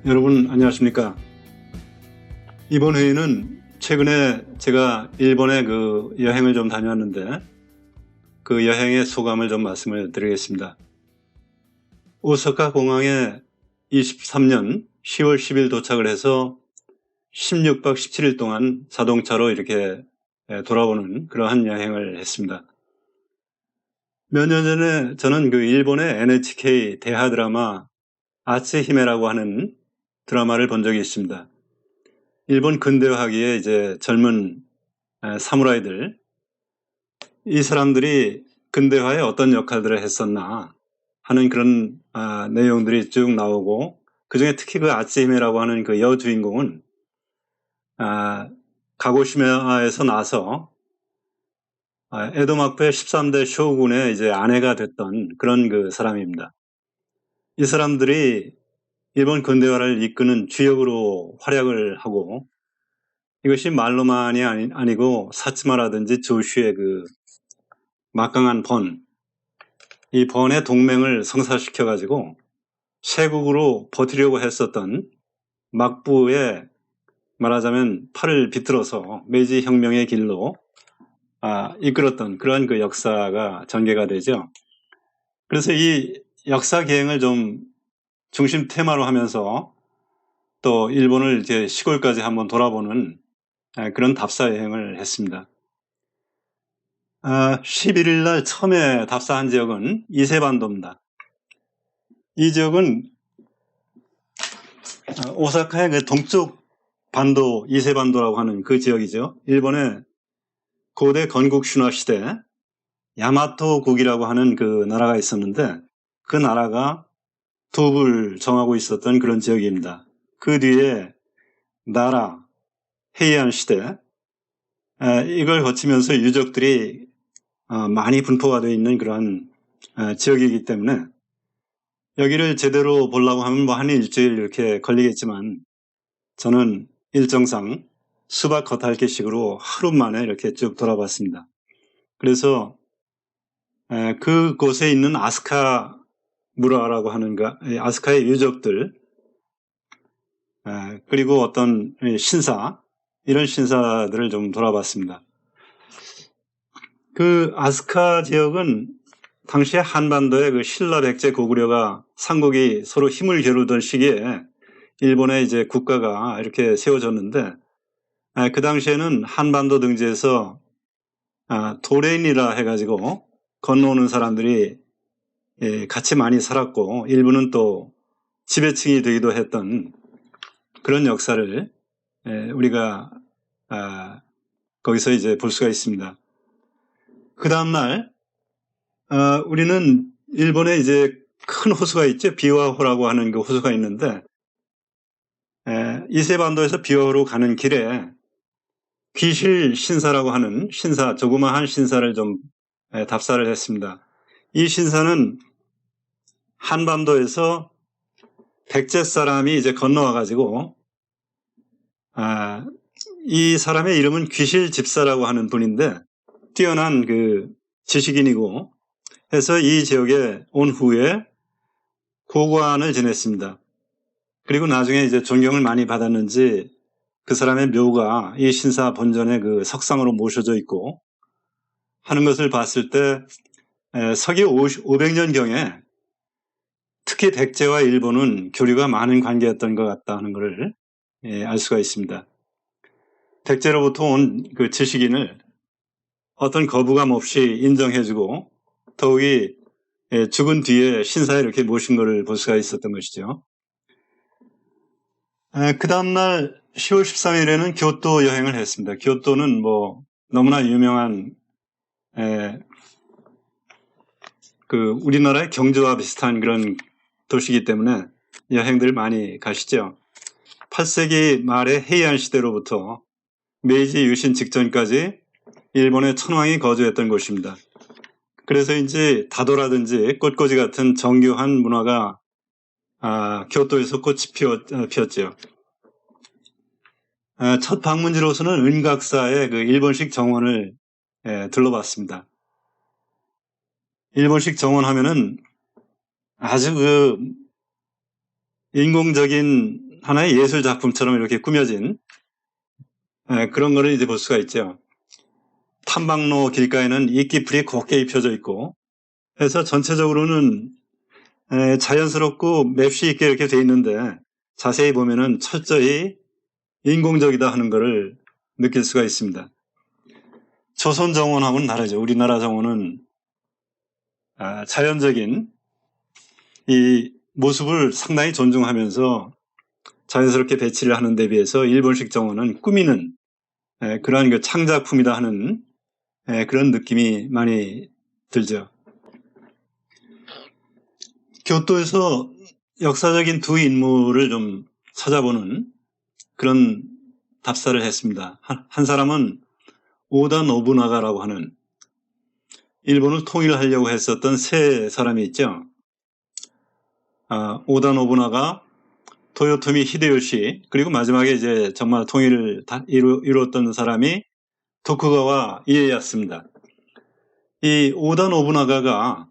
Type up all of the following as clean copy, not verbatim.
여러분 안녕하십니까? 이번 회의는 최근에 제가 일본에 그 여행을 좀 다녀왔는데 그 여행의 소감을 좀 말씀을 드리겠습니다. 오사카 공항에 23년 10월 10일 도착을 해서 16박 17일 동안 자동차로 이렇게 돌아오는 그러한 여행을 했습니다. 몇 년 전에 저는 그 일본의 NHK 대하 드라마 아츠히메라고 하는 드라마를 본 적이 있습니다. 일본 근대화기에 이제 젊은 사무라이들, 이 사람들이 근대화에 어떤 역할들을 했었나 하는 그런 내용들이 쭉 나오고, 그 중에 특히 그 아츠히메라고 하는 그 여주인공은 가고시마에서 나서 에도 막부의 13대 쇼군의 이제 아내가 됐던 그런 그 사람입니다. 이 사람들이 일본 근대화를 이끄는 주역으로 활약을 하고, 이것이 말로만이 아니고 사츠마라든지 조슈의 그 막강한 이 번의 동맹을 성사시켜가지고 쇄국으로 버티려고 했었던 막부의 말하자면 팔을 비틀어서 메이지 혁명의 길로 이끌었던 그런 그 역사가 전개가 되죠. 그래서 이 역사 기행을 좀 중심 테마로 하면서 또 일본을 이제 시골까지 한번 돌아보는 그런 답사 여행을 했습니다. 11일 날 처음에 답사한 지역은 이세반도입니다. 이 지역은 오사카의 그 동쪽 반도, 이세반도라고 하는 그 지역이죠. 일본의 고대 건국 신화 시대 야마토국이라고 하는 그 나라가 있었는데, 그 나라가 도읍을 정하고 있었던 그런 지역입니다. 그 뒤에 나라, 헤이안 시대, 이걸 거치면서 유적들이 많이 분포가 되어 있는 그런 지역이기 때문에 여기를 제대로 보려고 하면 뭐 한 일주일 이렇게 걸리겠지만, 저는 일정상 수박 겉핥기식으로 하루 만에 이렇게 쭉 돌아봤습니다. 그래서 그곳에 있는 아스카 무라라고 하는 아스카의 유적들, 그리고 어떤 신사, 이런 신사들을 좀 돌아봤습니다. 그 아스카 지역은 당시에 한반도의 그 신라 백제 고구려가 삼국이 서로 힘을 겨루던 시기에 일본의 이제 국가가 이렇게 세워졌는데, 그 당시에는 한반도 등지에서 도레인이라 해가지고 건너오는 사람들이 같이 많이 살았고, 일부는 또 지배층이 되기도 했던 그런 역사를 우리가 거기서 이제 볼 수가 있습니다. 그 다음날 우리는 일본에 이제 큰 호수가 있죠. 비와호라고 하는 그 호수가 있는데, 이세반도에서 비와호로 가는 길에 귀실 신사라고 하는 신사, 조그마한 신사를 좀 답사를 했습니다. 이 신사는 한반도에서 백제 사람이 이제 건너와가지고, 이 사람의 이름은 귀실 집사라고 하는 분인데, 뛰어난 그 지식인이고 해서 이 지역에 온 후에 고관을 지냈습니다. 그리고 나중에 이제 존경을 많이 받았는지 그 사람의 묘가 이 신사 본전의 그 석상으로 모셔져 있고 하는 것을 봤을 때 서기 500년경에 특히 백제와 일본은 교류가 많은 관계였던 것 같다 하는 것을 알 수가 있습니다. 백제로부터 온 그 지식인을 어떤 거부감 없이 인정해주고 더욱이 죽은 뒤에 신사에 이렇게 모신 것을 볼 수가 있었던 것이죠. 그 다음날 10월 13일에는 교토 여행을 했습니다. 교토는 뭐 너무나 유명한 그 우리나라의 경주와 비슷한 그런 도시이기 때문에 여행들 많이 가시죠. 8세기 말의 헤이안 시대로부터 메이지 유신 직전까지 일본의 천황이 거주했던 곳입니다. 그래서인지 다도라든지 꽃꽂이 같은 정교한 문화가 교토에서 꽃이 피었죠. 첫 방문지로서는 은각사의 그 일본식 정원을 둘러봤습니다. 일본식 정원 하면은 아주 그 인공적인 하나의 예술 작품처럼 이렇게 꾸며진 그런 거를 이제 볼 수가 있죠. 탐방로 길가에는 이끼풀이 곱게 입혀져 있고 해서 전체적으로는 자연스럽고 맵시 있게 이렇게 돼 있는데 자세히 보면은 철저히 인공적이다 하는 것을 느낄 수가 있습니다. 조선 정원하고는 다르죠. 우리나라 정원은 자연적인 이 모습을 상당히 존중하면서 자연스럽게 배치를 하는 데 비해서 일본식 정원은 꾸미는 그러한 그 창작품이다 하는 그런 느낌이 많이 들죠. 교토에서 역사적인 두 인물을 좀 찾아보는 그런 답사를 했습니다. 한 사람은 오다 노부나가라고 하는 일본을 통일하려고 했었던 세 사람이 있죠. 오다 노부나가, 도요토미 히데요시, 그리고 마지막에 이제 정말 통일을 이루었던 사람이 도쿠가와 이에야스입니다. 이 오다 노부나가가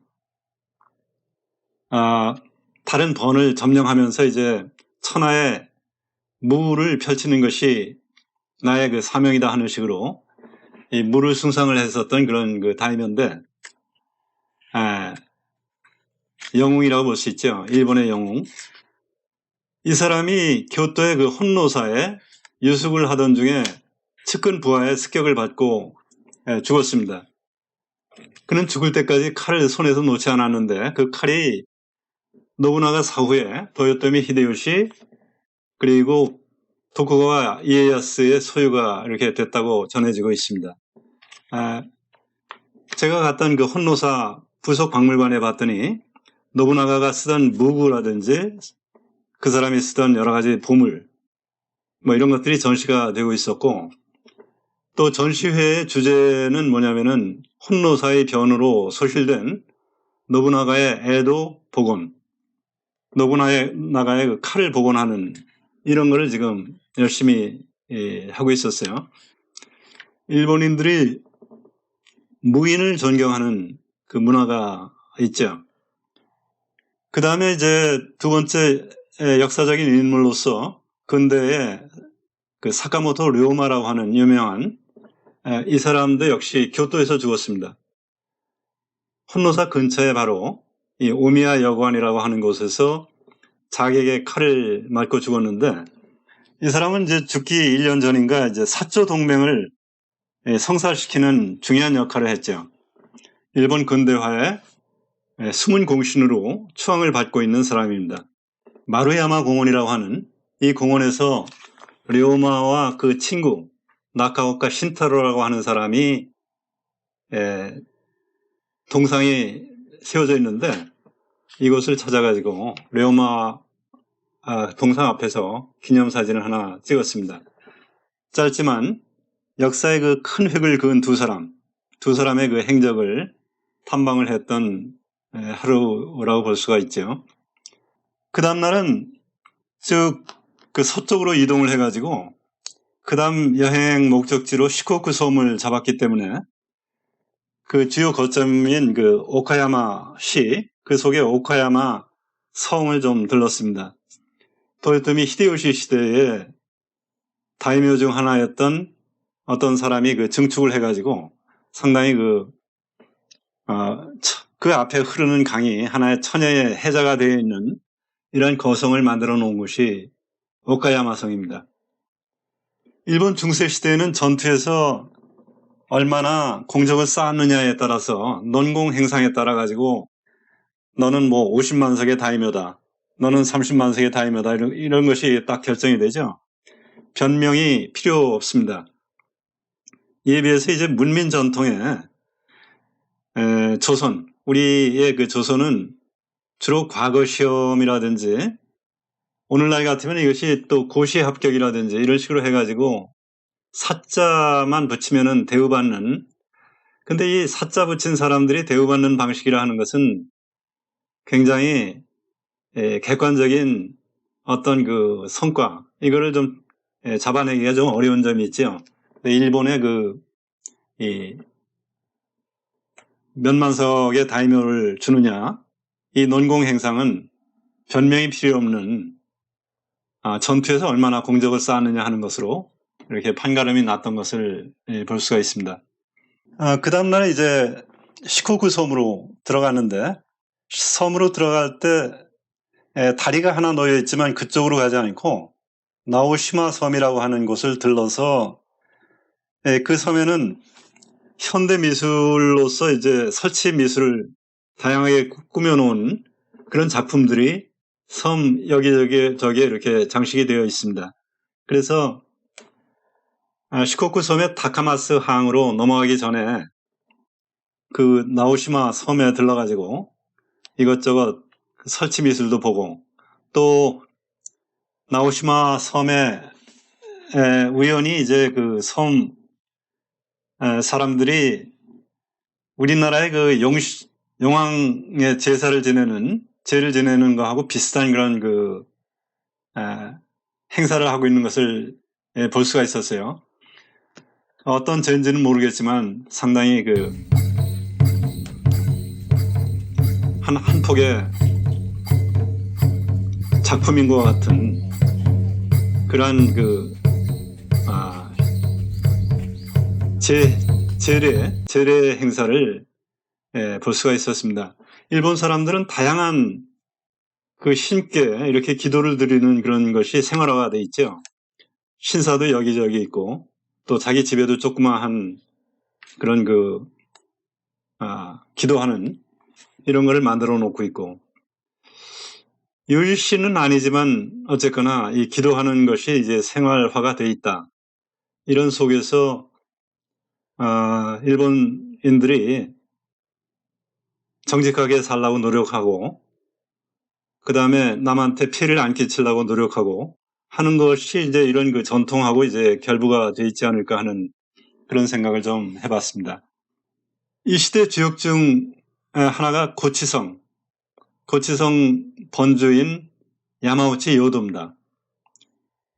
다른 번을 점령하면서 이제 천하에 무를 펼치는 것이 나의 그 사명이다 하는 식으로 이 무를 숭상을 했었던 그런 그 다이면데 영웅이라고 볼 수 있죠. 일본의 영웅. 이 사람이 교토의 그 혼노사에 유숙을 하던 중에 측근 부하의 습격을 받고 죽었습니다. 그는 죽을 때까지 칼을 손에서 놓지 않았는데 그 칼이 노부나가 사후에 도요토미 히데요시 그리고 도쿠가와 이에야스의 소유가 이렇게 됐다고 전해지고 있습니다. 제가 갔던 그 혼노사 부속 박물관에 봤더니 노부나가가 쓰던 무구라든지 그 사람이 쓰던 여러 가지 보물 뭐 이런 것들이 전시가 되고 있었고 또 전시회의 주제는 뭐냐면은 혼노사의 변으로 소실된 노부나가의 에도 복원, 노부나가의 그 칼을 복원하는 이런 거를 지금 열심히 하고 있었어요. 일본인들이 무인을 존경하는 그 문화가 있죠. 그 다음에 이제 두 번째 역사적인 인물로서 근대의 그 사카모토 료마라고 하는 유명한 이 사람도 역시 교토에서 죽었습니다. 혼노사 근처에 바로 이 오미야 여관이라고 하는 곳에서 자객의 칼을 맞고 죽었는데 이 사람은 이제 죽기 1년 전인가 이제 사조 동맹을 성사시키는 중요한 역할을 했죠. 일본 근대화의 숨은 공신으로 추앙을 받고 있는 사람입니다. 마루야마 공원이라고 하는 이 공원에서 료마와 그 친구 나카오카 신타로라고 하는 사람이 동상이 세워져 있는데 이곳을 찾아가지고 료마 동상 앞에서 기념사진을 하나 찍었습니다. 짧지만 역사의 그 큰 획을 그은 두 사람의 그 행적을 탐방을 했던 하루라고 볼 수가 있죠. 그 다음날은 즉 그 서쪽으로 이동을 해가지고 그 다음 여행 목적지로 시코쿠 섬을 잡았기 때문에 그 주요 거점인 그 오카야마시 그 속에 오카야마 성을 좀 들렀습니다. 도요토미 히데요시 시대에 다이묘 중 하나였던 어떤 사람이 그 증축을 해가지고 상당히 그 앞에 흐르는 강이 하나의 천혜의 해자가 되어 있는 이런 거성을 만들어 놓은 곳이 오카야마 성입니다. 일본 중세 시대에는 전투에서 얼마나 공적을 쌓았느냐에 따라서 논공 행상에 따라 가지고 너는 뭐 50만 석의 다이묘다. 너는 30만 석의 다이묘다. 이런 것이 딱 결정이 되죠. 변명이 필요 없습니다. 이에 비해서 이제 문민 전통에 조선, 우리의 그 조선은 주로 과거 시험이라든지 오늘날 같으면 이것이 또 고시 합격이라든지 이런 식으로 해가지고 사자만 붙이면은 대우받는. 근데 이 사자 붙인 사람들이 대우받는 방식이라 하는 것은 굉장히 객관적인 어떤 그 성과 이거를 좀 잡아내기가 좀 어려운 점이 있죠. 일본의 이 몇만 석의 다이묘를 주느냐 이 논공 행상은 변명이 필요 없는 전투에서 얼마나 공적을 쌓았느냐 하는 것으로 이렇게 판가름이 났던 것을 볼 수가 있습니다. 그 다음날 이제 시코쿠 섬으로 들어갔는데, 섬으로 들어갈 때 다리가 하나 놓여 있지만 그쪽으로 가지 않고 나오시마 섬이라고 하는 곳을 들러서 그 섬에는 현대 미술로서 이제 설치 미술을 다양하게 꾸며놓은 그런 작품들이 섬 여기저기에 이렇게 장식이 되어 있습니다. 그래서 시코쿠 섬의 다카마스 항으로 넘어가기 전에 그 나오시마 섬에 들러가지고 이것저것 설치 미술도 보고, 또 나오시마 섬에 우연히 이제 그 섬 사람들이 우리나라의 그 용왕의 제를 지내는 거하고 비슷한 그런 그 행사를 하고 있는 것을 볼 수가 있었어요. 어떤 제인지는 모르겠지만 상당히 그 한 폭의 작품인 것 같은 그러한 그 제례 행사를 볼 수가 있었습니다. 일본 사람들은 다양한 그 신께 이렇게 기도를 드리는 그런 것이 생활화가 돼 있죠. 신사도 여기저기 있고, 또 자기 집에도 조그마한 그런 그 기도하는 이런 거를 만들어 놓고 있고, 유일신은 아니지만 어쨌거나 이 기도하는 것이 이제 생활화가 돼 있다. 이런 속에서 일본인들이 정직하게 살라고 노력하고, 그 다음에 남한테 피해를 안 끼치려고 노력하고 하는 것이 이제 이런 그 전통하고 이제 결부가 되어 있지 않을까 하는 그런 생각을 좀 해봤습니다. 이 시대 주역 중 하나가 고치성 번주인 야마우치 요도입니다.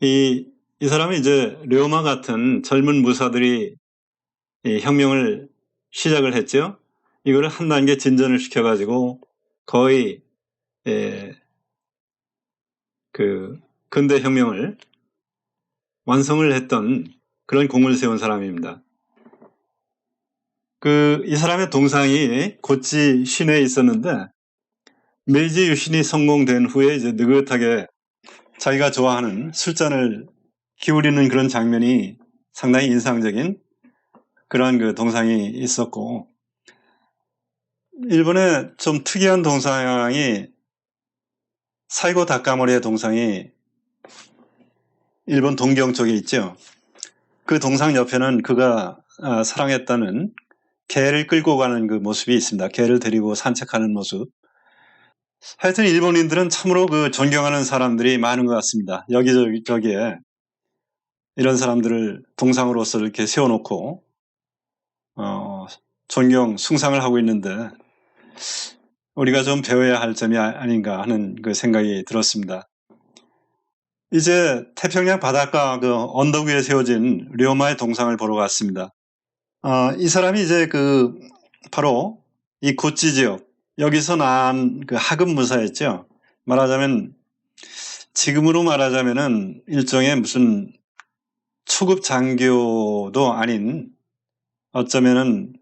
이 사람이 이제 료마 같은 젊은 무사들이 이 혁명을 시작을 했죠. 이거를 한 단계 진전을 시켜가지고 거의 그 근대 혁명을 완성을 했던 그런 공을 세운 사람입니다. 이 사람의 동상이 고치 시내에 있었는데, 메이지 유신이 성공된 후에 이제 느긋하게 자기가 좋아하는 술잔을 기울이는 그런 장면이 상당히 인상적인 그러한 그 동상이 있었고, 일본의 좀 특이한 동상이 사이고 다카모리의 동상이 일본 동경 쪽에 있죠. 그 동상 옆에는 그가 사랑했다는 개를 끌고 가는 그 모습이 있습니다. 개를 데리고 산책하는 모습. 하여튼 일본인들은 참으로 그 존경하는 사람들이 많은 것 같습니다. 여기저기에 이런 사람들을 동상으로서 이렇게 세워놓고 존경, 숭상을 하고 있는데 우리가 좀 배워야 할 점이 아닌가 하는 그 생각이 들었습니다. 이제 태평양 바닷가 그 언덕 위에 세워진 료마의 동상을 보러 갔습니다. 이 사람이 이제 그 바로 이 고치 지역, 여기서 난 그 하급 무사였죠. 지금으로 말하자면은 일종의 무슨 초급 장교도 아닌, 어쩌면은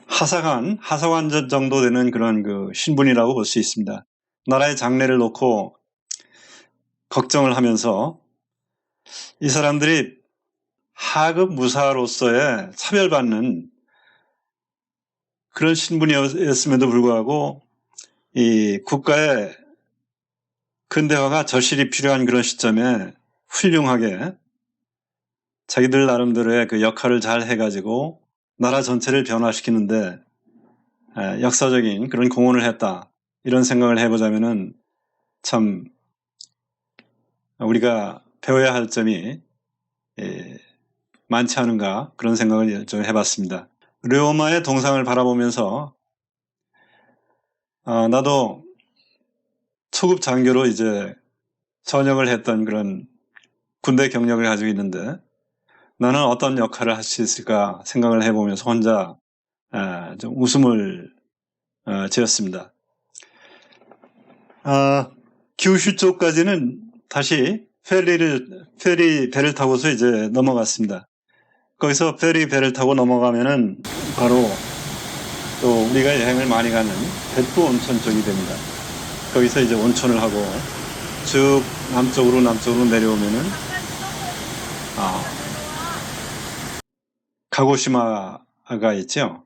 하사관 정도 되는 그런 그 신분이라고 볼 수 있습니다. 나라의 장래를 놓고 걱정을 하면서 이 사람들이 하급 무사로서의 차별받는 그런 신분이었음에도 불구하고 이 국가의 근대화가 절실히 필요한 그런 시점에 훌륭하게 자기들 나름대로의 그 역할을 잘 해가지고 나라 전체를 변화시키는데 역사적인 그런 공헌을 했다. 이런 생각을 해보자면은 참 우리가 배워야 할 점이 많지 않은가 그런 생각을 좀 해봤습니다. 료마의 동상을 바라보면서 나도 초급 장교로 이제 전역을 했던 그런 군대 경력을 가지고 있는데 나는 어떤 역할을 할 수 있을까 생각을 해보면서 혼자 좀 웃음을 지었습니다. 규슈 쪽까지는 다시 페리 배를 타고서 이제 넘어갔습니다. 거기서 페리 배를 타고 넘어가면은 바로 또 우리가 여행을 많이 가는 백두 온천 쪽이 됩니다. 거기서 이제 온천을 하고 쭉 남쪽으로 내려오면은 가고시마가 있죠.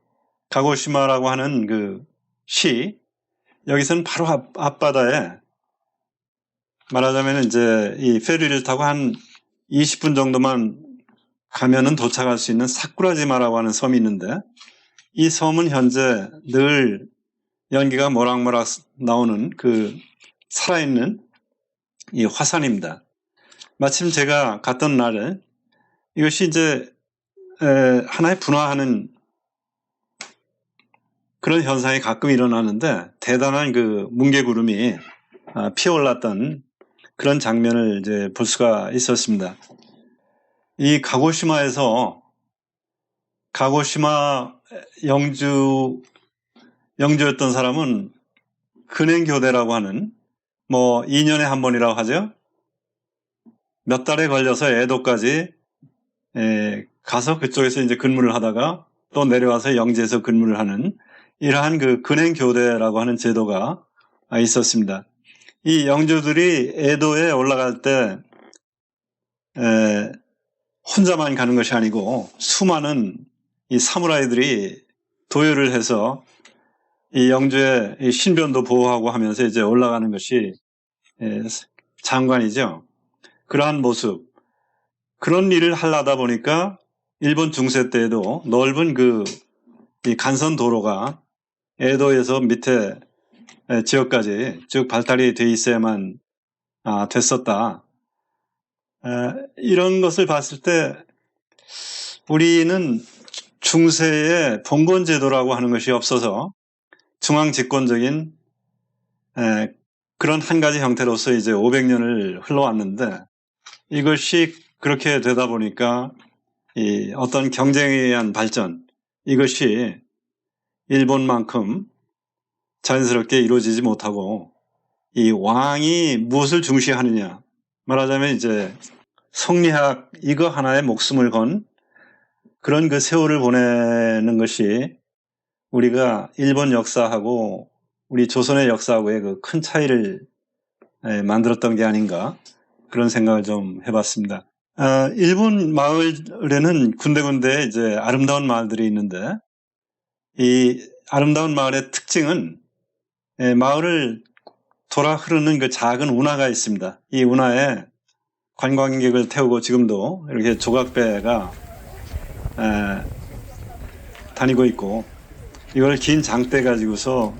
가고시마라고 하는 그 시, 여기서는 바로 앞바다에 말하자면 이제 이 페리를 타고 한 20분 정도만 가면은 도착할 수 있는 사쿠라지마라고 하는 섬이 있는데, 이 섬은 현재 늘 연기가 모락모락 나오는 그 살아있는 이 화산입니다. 마침 제가 갔던 날에 이것이 이제 하나의 분화하는 그런 현상이 가끔 일어나는데, 대단한 그 뭉게구름이 피어올랐던 그런 장면을 이제 볼 수가 있었습니다. 이 가고시마에서 가고시마 영주였던 사람은 근행교대라고 하는, 뭐 2년에 한 번이라고 하죠. 몇 달에 걸려서 에도까지 가서 그쪽에서 이제 근무를 하다가 또 내려와서 영지에서 근무를 하는 이러한 그 근행교대라고 하는 제도가 있었습니다. 이 영주들이 에도에 올라갈 때 혼자만 가는 것이 아니고 수많은 이 사무라이들이 도요를 해서 이 영주의 이 신변도 보호하고 하면서 이제 올라가는 것이 장관이죠. 그러한 모습, 그런 일을 하려다 보니까 일본 중세 때에도 넓은 이 간선 도로가 에도에서 밑에 지역까지 쭉 발달이 돼 있어야만 됐었다. 이런 것을 봤을 때 우리는 중세에 봉건제도라고 하는 것이 없어서 중앙 집권적인 그런 한 가지 형태로서 이제 500년을 흘러왔는데, 이것이 그렇게 되다 보니까 이 어떤 경쟁에 의한 발전, 이것이 일본만큼 자연스럽게 이루어지지 못하고 이 왕이 무엇을 중시하느냐, 말하자면 이제 성리학 이거 하나에 목숨을 건 그런 그 세월을 보내는 것이 우리가 일본 역사하고 우리 조선의 역사하고의 그 큰 차이를 만들었던 게 아닌가, 그런 생각을 좀 해봤습니다. 일본 마을에는 군데군데 이제 아름다운 마을들이 있는데, 이 아름다운 마을의 특징은 마을을 돌아 흐르는 그 작은 운하가 있습니다. 이 운하에 관광객을 태우고 지금도 이렇게 조각배가 다니고 있고, 이걸 긴 장대 가지고서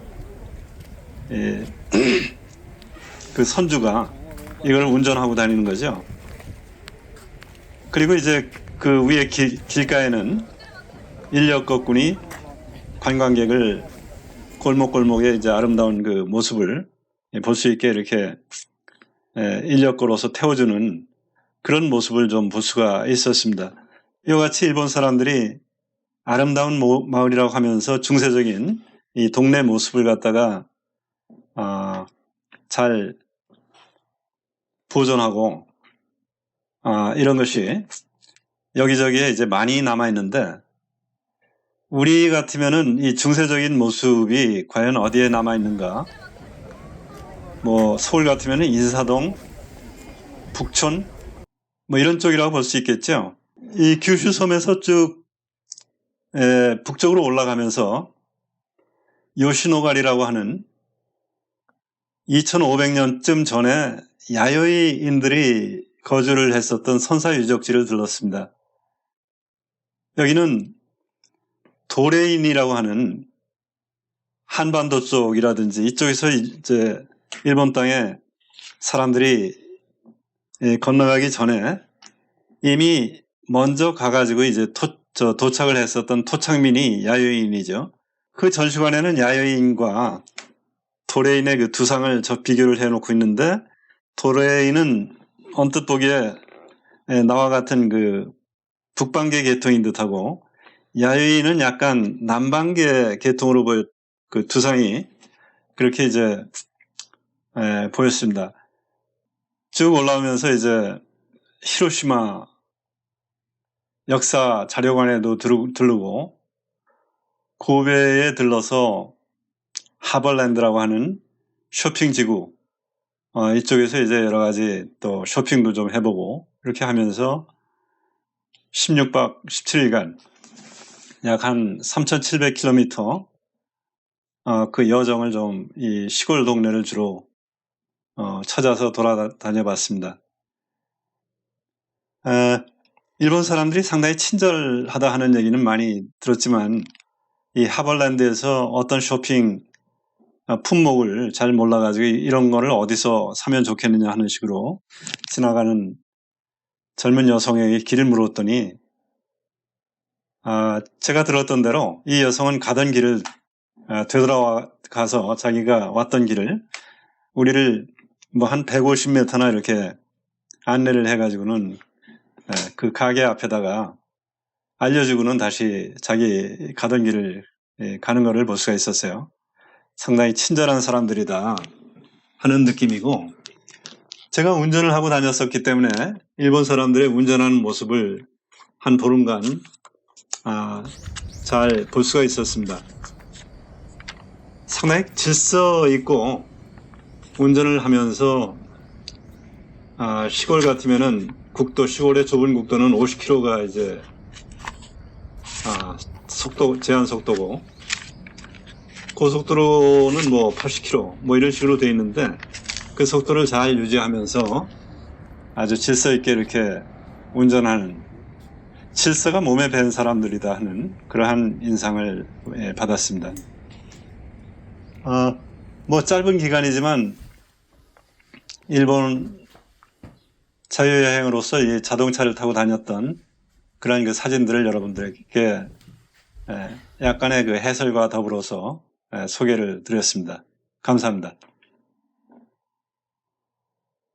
그 선주가 이걸 운전하고 다니는 거죠. 그리고 이제 그 위에 길가에는 인력거꾼이 관광객을 골목골목에 이제 아름다운 그 모습을 볼 수 있게 이렇게 인력거로서 태워주는 그런 모습을 좀 볼 수가 있었습니다. 이와 같이 일본 사람들이 아름다운 마을이라고 하면서 중세적인 이 동네 모습을 갖다가 잘 보존하고 이런 것이 여기저기에 이제 많이 남아 있는데, 우리 같으면은 이 중세적인 모습이 과연 어디에 남아 있는가? 뭐 서울 같으면은 인사동, 북촌 뭐 이런 쪽이라고 볼 수 있겠죠. 이 규슈 섬에서 쭉 북쪽으로 올라가면서 요시노가리라고 하는 2500년쯤 전에 야요이인들이 거주를 했었던 선사 유적지를 들렀습니다. 여기는 도레인이라고 하는 한반도 쪽이라든지 이쪽에서 이제 일본 땅에 사람들이 건너가기 전에 이미 먼저 가가지고 이제 도착을 했었던 토착민이 야요인이죠. 그 전시관에는 야요인과 도레인의 그 두 상을 비교를 해놓고 있는데, 도레인은 언뜻 보기에 나와 같은 그 북방계 계통인 듯하고, 야요인은 약간 남방계 계통으로 그 두 상이 그렇게 이제 보였습니다. 쭉 올라오면서 이제 히로시마 역사 자료관에도 들르고 고베에 들러서 하벌랜드라고 하는 쇼핑지구 이쪽에서 이제 여러 가지 또 쇼핑도 좀 해보고 이렇게 하면서 16박 17일간 약 한 3,700km 그 여정을 좀 이 시골 동네를 주로 찾아서 돌아다녀 봤습니다. 일본 사람들이 상당히 친절하다 하는 얘기는 많이 들었지만 이 하벌랜드에서 어떤 쇼핑 품목을 잘 몰라가지고 이런 거를 어디서 사면 좋겠느냐 하는 식으로 지나가는 젊은 여성에게 길을 물었더니 제가 들었던 대로 이 여성은 가던 길을 되돌아가서 자기가 왔던 길을 우리를 뭐 한 150m나 이렇게 안내를 해가지고는 그 가게 앞에다가 알려주고는 다시 자기 가던 길을 가는 것을 볼 수가 있었어요. 상당히 친절한 사람들이다 하는 느낌이고, 제가 운전을 하고 다녔었기 때문에 일본 사람들의 운전하는 모습을 한 보름간 잘 볼 수가 있었습니다. 상당히 질서 있고 운전을 하면서 시골 같으면은 국도, 시골의 좁은 국도는 50km가 이제 제한 속도고, 고속도로는 뭐 80km 뭐 이런 식으로 돼 있는데 그 속도를 잘 유지하면서 아주 질서 있게 이렇게 운전하는, 질서가 몸에 밴 사람들이다 하는 그러한 인상을 받았습니다. 뭐 짧은 기간이지만 일본 자유여행으로서 이 자동차를 타고 다녔던 그런 그 사진들을 여러분들에게 약간의 그 해설과 더불어서 소개를 드렸습니다. 감사합니다.